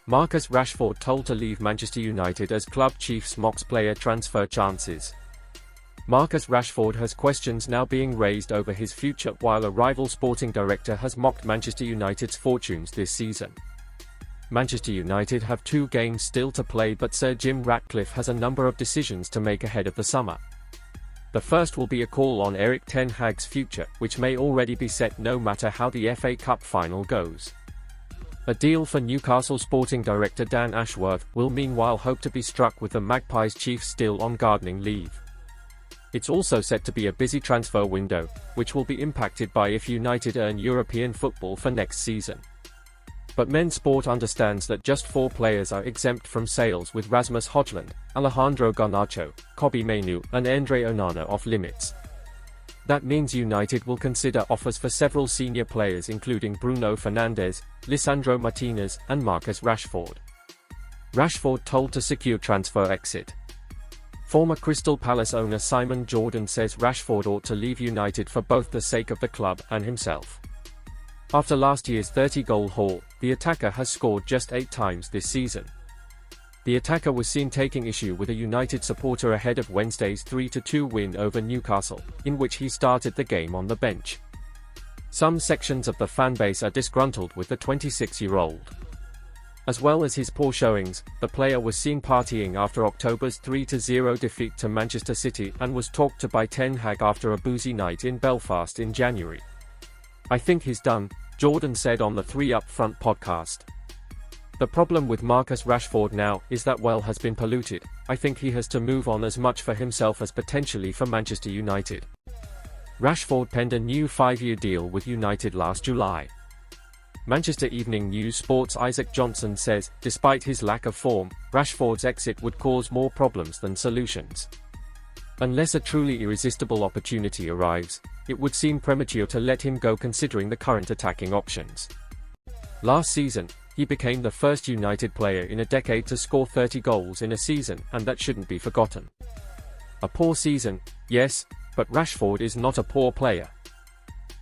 Marcus Rashford told to leave Manchester United as club chiefs mocks player transfer chances. Marcus Rashford has questions now being raised over his future, while a rival sporting director has mocked Manchester United's fortunes this season. Manchester United have 2 games still to play, but Sir Jim Ratcliffe has a number of decisions to make ahead of the summer. The first will be a call on Erik Ten Hag's future, which may already be set no matter how the FA Cup final goes. A deal for Newcastle sporting director Dan Ashworth will meanwhile hope to be struck with the Magpies chief still on gardening leave. It's also set to be a busy transfer window, which will be impacted by if United earn European football for next season. But Men's Sport understands that just 4 players are exempt from sales, with Rasmus Højlund, Alejandro Garnacho, Kobbie Mainoo and Andre Onana off limits. That means United will consider offers for several senior players including Bruno Fernandes, Lisandro Martinez and Marcus Rashford. Rashford told to secure transfer exit. Former Crystal Palace owner Simon Jordan says Rashford ought to leave United for both the sake of the club and himself. After last year's 30-goal haul, the attacker has scored just 8 times this season. The attacker was seen taking issue with a United supporter ahead of Wednesday's 3-2 win over Newcastle, in which he started the game on the bench. Some sections of the fanbase are disgruntled with the 26-year-old. As well as his poor showings, the player was seen partying after October's 3-0 defeat to Manchester City and was talked to by Ten Hag after a boozy night in Belfast in January. "I think he's done," Jordan said on the 3 Up Front podcast. "The problem with Marcus Rashford now is that well has been polluted. I think he has to move on, as much for himself as potentially for Manchester United." Rashford penned a new 5-year deal with United last July. Manchester Evening News Sports' Isaac Johnson says, despite his lack of form, Rashford's exit would cause more problems than solutions. Unless a truly irresistible opportunity arrives, it would seem premature to let him go considering the current attacking options. Last season, he became the first United player in a decade to score 30 goals in a season, and that shouldn't be forgotten. A poor season, yes, but Rashford is not a poor player.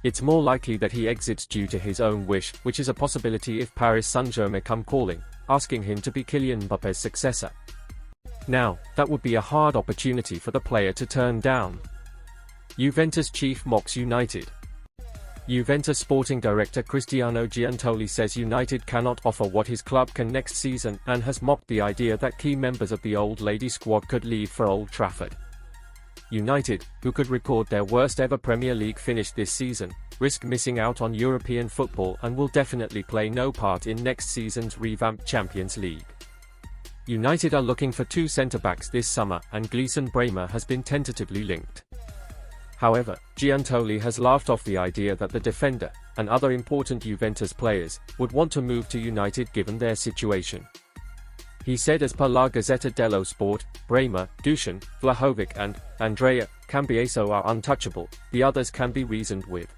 It's more likely that he exits due to his own wish, which is a possibility if Paris Saint-Germain come calling, asking him to be Kylian Mbappe's successor. Now, that would be a hard opportunity for the player to turn down. Juventus chief mocks United. Juventus sporting director Cristiano Giuntoli says United cannot offer what his club can next season, and has mocked the idea that key members of the Old Lady squad could leave for Old Trafford. United, who could record their worst ever Premier League finish this season, risk missing out on European football and will definitely play no part in next season's revamped Champions League. United are looking for 2 centre-backs this summer, and Gleison Bremer has been tentatively linked. However, Giuntoli has laughed off the idea that the defender, and other important Juventus players, would want to move to United given their situation. He said, as per La Gazzetta dello Sport, Bremer, Dusan, Vlahovic and Andrea Cambiaso are untouchable, the others can be reasoned with.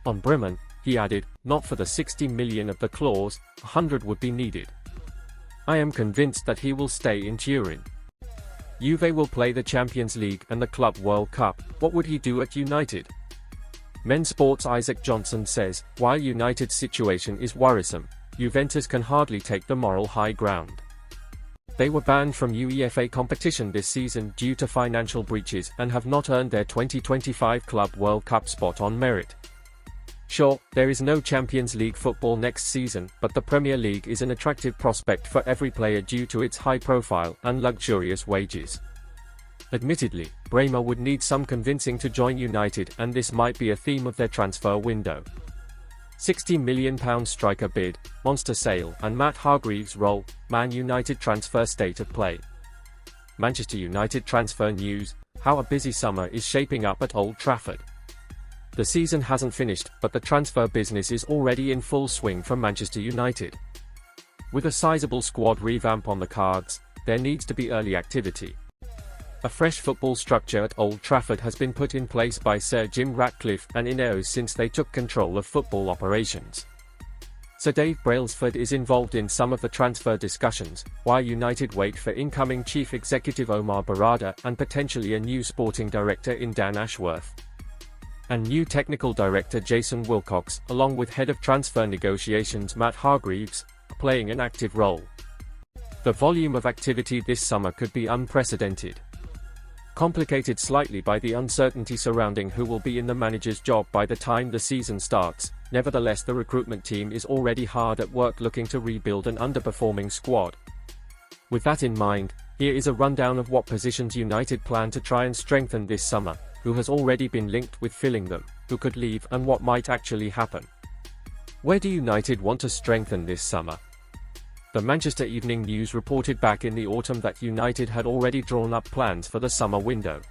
On Bremen, he added, not for the 60 million of the clause, 100 would be needed. I am convinced that he will stay in Turin. Juve will play the Champions League and the Club World Cup. What would he do at United? Men's Sports' Isaac Johnson says, while United's situation is worrisome, Juventus can hardly take the moral high ground. They were banned from UEFA competition this season due to financial breaches and have not earned their 2025 Club World Cup spot on merit. Sure, there is no Champions League football next season, but the Premier League is an attractive prospect for every player due to its high profile and luxurious wages. Admittedly, Bremer would need some convincing to join United, and this might be a theme of their transfer window. £60 million striker bid, monster sale, and Matt Hargreaves role, Man United transfer state of play. Manchester United transfer news, how a busy summer is shaping up at Old Trafford. The season hasn't finished, but the transfer business is already in full swing for Manchester United. With a sizable squad revamp on the cards, there needs to be early activity. A fresh football structure at Old Trafford has been put in place by Sir Jim Ratcliffe and Ineos since they took control of football operations. Sir Dave Brailsford is involved in some of the transfer discussions, while United wait for incoming chief executive Omar Barada and potentially a new sporting director in Dan Ashworth. And new technical director Jason Wilcox, along with head of transfer negotiations Matt Hargreaves, are playing an active role. The volume of activity this summer could be unprecedented. Complicated slightly by the uncertainty surrounding who will be in the manager's job by the time the season starts, nevertheless the recruitment team is already hard at work looking to rebuild an underperforming squad. With that in mind, here is a rundown of what positions United plan to try and strengthen this summer, who has already been linked with filling them, who could leave and what might actually happen. Where do United want to strengthen this summer? The Manchester Evening News reported back in the autumn that United had already drawn up plans for the summer window.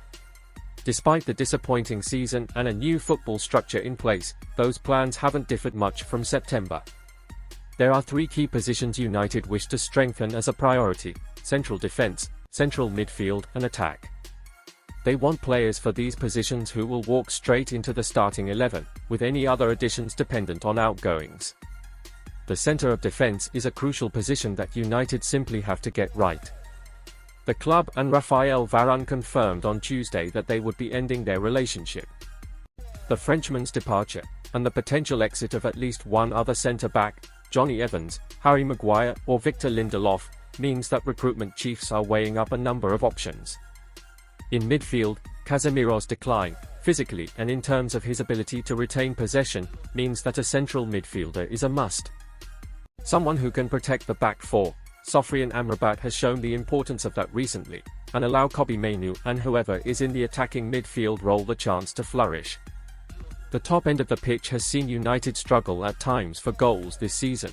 Despite the disappointing season and a new football structure in place, those plans haven't differed much from September. There are 3 key positions United wish to strengthen as a priority: central defence, central midfield and attack. They want players for these positions who will walk straight into the starting 11, with any other additions dependent on outgoings. The centre of defence is a crucial position that United simply have to get right. The club and Raphael Varane confirmed on Tuesday that they would be ending their relationship. The Frenchman's departure, and the potential exit of at least one other centre-back, Johnny Evans, Harry Maguire or Victor Lindelof, means that recruitment chiefs are weighing up a number of options. In midfield, Casemiro's decline, physically and in terms of his ability to retain possession, means that a central midfielder is a must. Someone who can protect the back four, Sofiane Amrabat has shown the importance of that recently, and allow Kobbie Mainoo and whoever is in the attacking midfield role the chance to flourish. The top end of the pitch has seen United struggle at times for goals this season.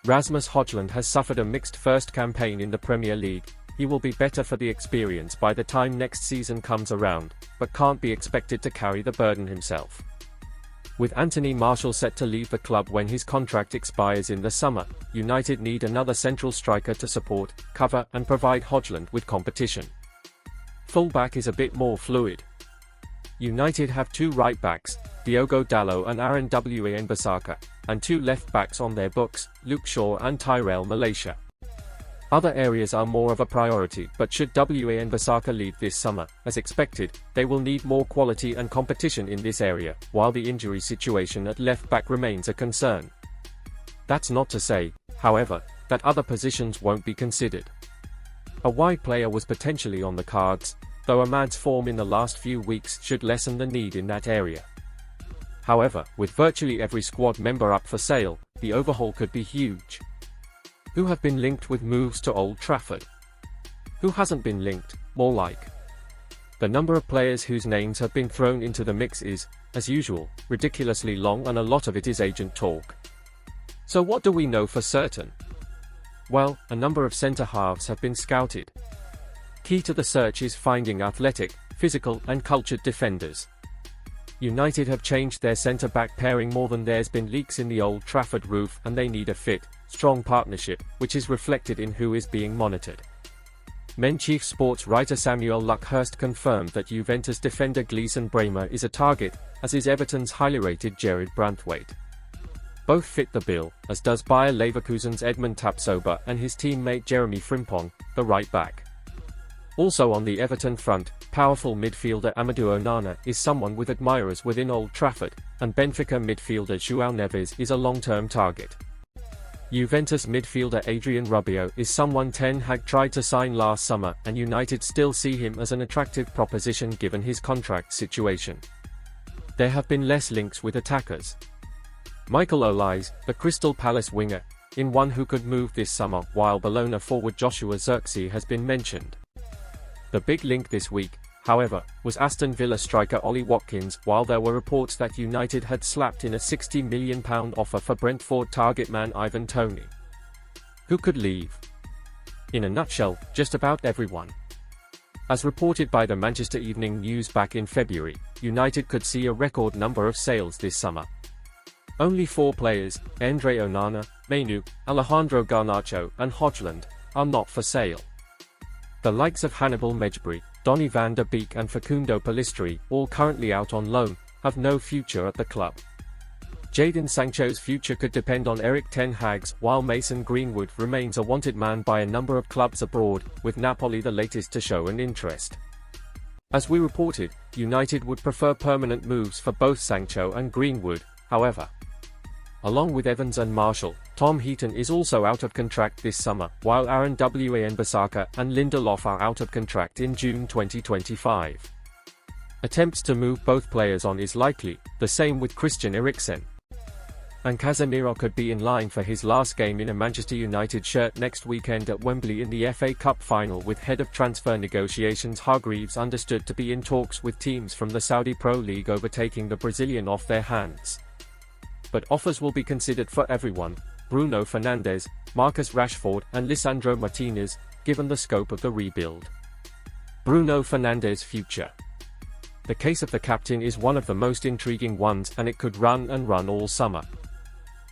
Rasmus Højlund has suffered a mixed first campaign in the Premier League. He will be better for the experience by the time next season comes around, but can't be expected to carry the burden himself. With Anthony Martial set to leave the club when his contract expires in the summer, United need another central striker to support, cover and provide Højlund with competition. Fullback is a bit more fluid. United have 2 right-backs, Diogo Dalot and Aaron Wan-Bissaka, and 2 left-backs on their books, Luke Shaw and Tyrell Malacia. Other areas are more of a priority, but should Wan-Bissaka leave this summer, as expected, they will need more quality and competition in this area, while the injury situation at left-back remains a concern. That's not to say, however, that other positions won't be considered. A wide player was potentially on the cards, though Ahmad's form in the last few weeks should lessen the need in that area. However, with virtually every squad member up for sale, the overhaul could be huge. Who have been linked with moves to Old Trafford? Who hasn't been linked, more like? The number of players whose names have been thrown into the mix is, as usual, ridiculously long, and a lot of it is agent talk. So what do we know for certain? Well, a number of centre-halves have been scouted. Key to the search is finding athletic, physical and cultured defenders. United have changed their centre-back pairing more than there's been leaks in the Old Trafford roof, and they need a fit, strong partnership, which is reflected in who is being monitored. Men Chief sports writer Samuel Luckhurst confirmed that Juventus defender Gleison Bremer is a target, as is Everton's highly rated Gerard Brandtwaite. Both fit the bill, as does Bayer Leverkusen's Edmund Tapsoba and his teammate Jeremy Frimpong, the right back. Also on the Everton front, powerful midfielder Amadou Onana is someone with admirers within Old Trafford, and Benfica midfielder João Neves is a long-term target. Juventus midfielder Adrien Rabiot is someone Ten Hag tried to sign last summer, and United still see him as an attractive proposition given his contract situation. There have been less links with attackers. Michael Olise, the Crystal Palace winger, in one who could move this summer, while Bologna forward Joshua Zirkzee has been mentioned. The big link this week, however, was Aston Villa striker Ollie Watkins, while there were reports that United had slapped in a £60 million offer for Brentford target man Ivan Toney. Who could leave? In a nutshell, just about everyone. As reported by the Manchester Evening News back in February, United could see a record number of sales this summer. Only 4 players, Andre Onana, Mainoo, Alejandro Garnacho and Højlund, are not for sale. The likes of Hannibal Mejbri, Donny van der Beek and Facundo Pellistri, all currently out on loan, have no future at the club. Jadon Sancho's future could depend on Erik Ten Hag's, while Mason Greenwood remains a wanted man by a number of clubs abroad, with Napoli the latest to show an interest. As we reported, United would prefer permanent moves for both Sancho and Greenwood, however. Along with Evans and Marshall, Tom Heaton is also out of contract this summer, while Aaron Wan-Bissaka and Lindelof are out of contract in June 2025. Attempts to move both players on is likely, the same with Christian Eriksen. And Casemiro could be in line for his last game in a Manchester United shirt next weekend at Wembley in the FA Cup final, with head of transfer negotiations Hargreaves understood to be in talks with teams from the Saudi Pro League over taking the Brazilian off their hands. But offers will be considered for everyone: Bruno Fernandes, Marcus Rashford and Lisandro Martinez, given the scope of the rebuild. Bruno Fernandes' future. The case of the captain is one of the most intriguing ones, and it could run and run all summer.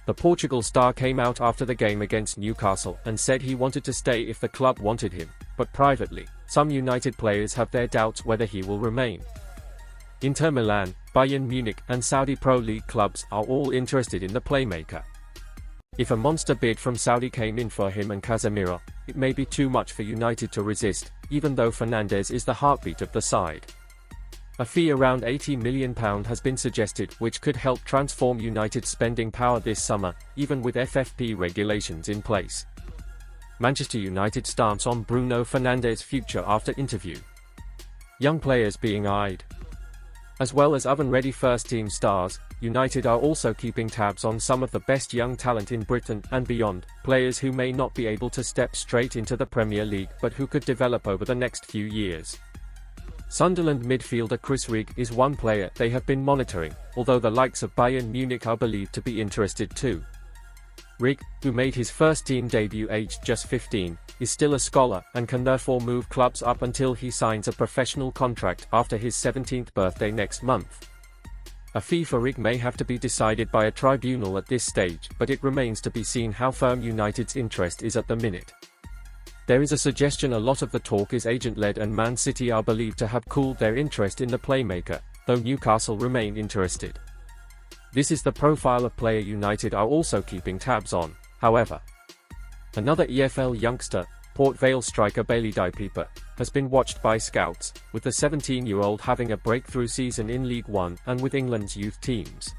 The Portugal star came out after the game against Newcastle and said he wanted to stay if the club wanted him, but privately, some United players have their doubts whether he will remain. Inter Milan, Bayern Munich and Saudi Pro League clubs are all interested in the playmaker. If a monster bid from Saudi came in for him and Casemiro, it may be too much for United to resist, even though Fernandes is the heartbeat of the side. A fee around £80 million has been suggested, which could help transform United's spending power this summer, even with FFP regulations in place. Manchester United stance on Bruno Fernandes' future after interview. Young players being eyed. As well as oven-ready first-team stars, United are also keeping tabs on some of the best young talent in Britain and beyond, players who may not be able to step straight into the Premier League but who could develop over the next few years. Sunderland midfielder Chris Rigg is one player they have been monitoring, although the likes of Bayern Munich are believed to be interested too. Rigg, who made his first-team debut aged just 15, is still a scholar and can therefore move clubs up until he signs a professional contract after his 17th birthday next month. A fee for Rigg may have to be decided by a tribunal at this stage, but it remains to be seen how firm United's interest is at the minute. There is a suggestion a lot of the talk is agent-led, and Man City are believed to have cooled their interest in the playmaker, though Newcastle remain interested. This is the profile of player United are also keeping tabs on, however. Another EFL youngster, Port Vale striker Bailey Dipieper, has been watched by scouts, with the 17-year-old having a breakthrough season in League One and with England's youth teams.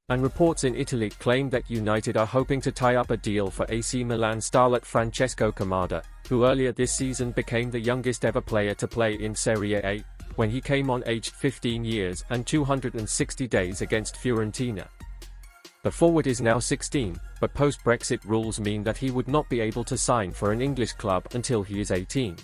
And reports in Italy claim that United are hoping to tie up a deal for AC Milan starlet Francesco Camada, who earlier this season became the youngest ever player to play in Serie A, when he came on aged 15 years and 260 days against Fiorentina. The forward is now 16, but post-Brexit rules mean that he would not be able to sign for an English club until he is 18.